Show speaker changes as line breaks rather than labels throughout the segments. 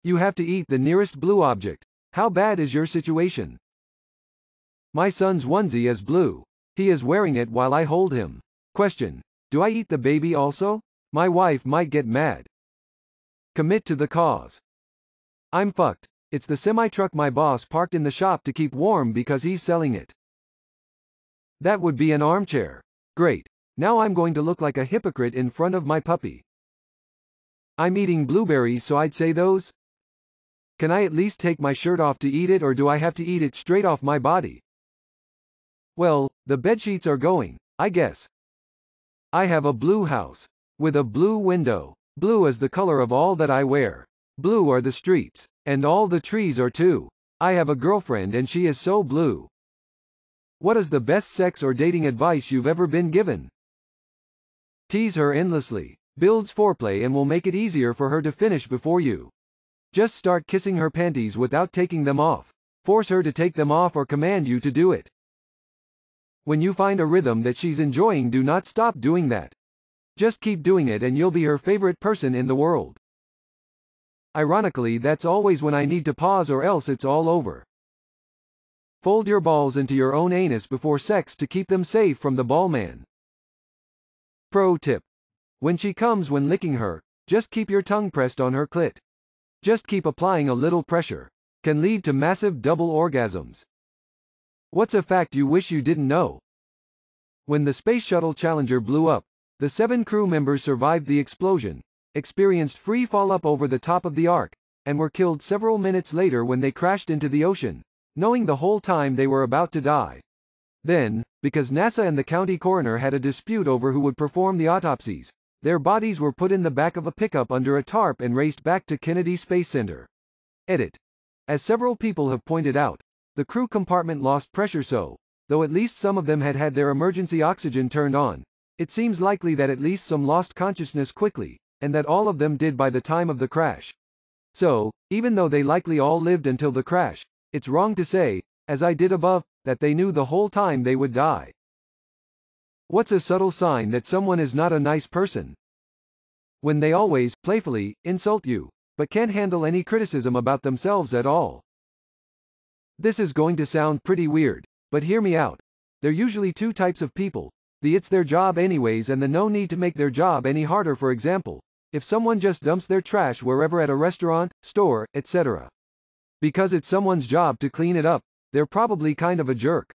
You have to eat the nearest blue object. How bad is your situation? My son's onesie is blue. He is wearing it while I hold him. Question. Do I eat the baby also? My wife might get mad. Commit to the cause. I'm fucked. It's the semi-truck my boss parked in the shop to keep warm because he's selling it. That would be an armchair. Great. Now I'm going to look like a hypocrite in front of my puppy. I'm eating blueberries, so I'd say those. Can I at least take my shirt off to eat it, or do I have to eat it straight off my body? Well, the bedsheets are going, I guess. I have a blue house. With a blue window. Blue is the color of all that I wear. Blue are the streets. And all the trees are too. I have a girlfriend and she is so blue. What is the best sex or dating advice you've ever been given? Tease her endlessly. Builds foreplay and will make it easier for her to finish before you. Just start kissing her panties without taking them off. Force her to take them off or command you to do it. When you find a rhythm that she's enjoying, do not stop doing that. Just keep doing it and you'll be her favorite person in the world. Ironically, that's always when I need to pause, or else it's all over. Fold your balls into your own anus before sex to keep them safe from the ball man. Pro tip. When she comes when licking her, just keep your tongue pressed on her clit. Just keep applying a little pressure. Can lead to massive double orgasms. What's a fact you wish you didn't know? When the Space Shuttle Challenger blew up, the 7 crew members survived the explosion, experienced free fall up over the top of the ark, and were killed several minutes later when they crashed into the ocean, knowing the whole time they were about to die. Then, because NASA and the county coroner had a dispute over who would perform the autopsies, their bodies were put in the back of a pickup under a tarp and raced back to Kennedy Space Center. Edit. As several people have pointed out, the crew compartment lost pressure, so, though at least some of them had had their emergency oxygen turned on, it seems likely that at least some lost consciousness quickly, and that all of them did by the time of the crash. So, even though they likely all lived until the crash, it's wrong to say, as I did above, that they knew the whole time they would die. What's a subtle sign that someone is not a nice person? When they always, playfully, insult you, but can't handle any criticism about themselves at all. This is going to sound pretty weird, but hear me out. There are usually 2 types of people. The it's their job anyways and the no need to make their job any harder. For example, if someone just dumps their trash wherever at a restaurant, store, etc. Because it's someone's job to clean it up, they're probably kind of a jerk.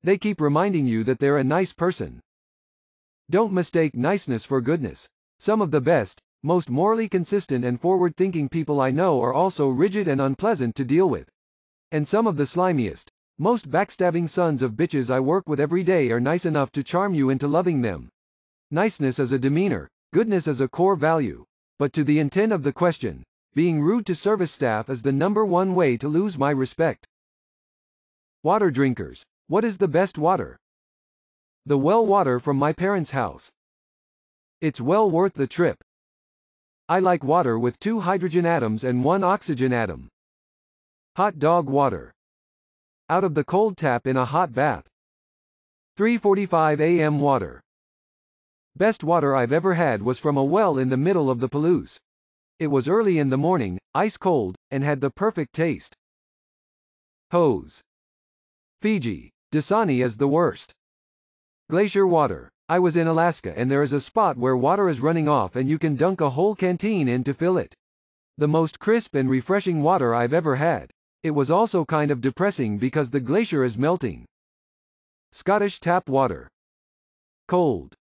They keep reminding you that they're a nice person. Don't mistake niceness for goodness. Some of the best, most morally consistent and forward-thinking people I know are also rigid and unpleasant to deal with. And some of the slimiest, most backstabbing sons of bitches I work with every day are nice enough to charm you into loving them. Niceness is a demeanor, goodness is a core value. But to the intent of the question, being rude to service staff is the #1 way to lose my respect. Water drinkers. What is the best water? The well water from my parents' house. It's well worth the trip. I like water with 2 hydrogen atoms and 1 oxygen atom. Hot dog water. Out of the cold tap in a hot bath. 3:45 a.m. water. Best water I've ever had was from a well in the middle of the Palouse. It was early in the morning, ice cold, and had the perfect taste. Hose. Fiji. Dasani is the worst. Glacier water. I was in Alaska and there is a spot where water is running off and you can dunk a whole canteen in to fill it. The most crisp and refreshing water I've ever had. It was also kind of depressing because the glacier is melting. Scottish tap water. Cold.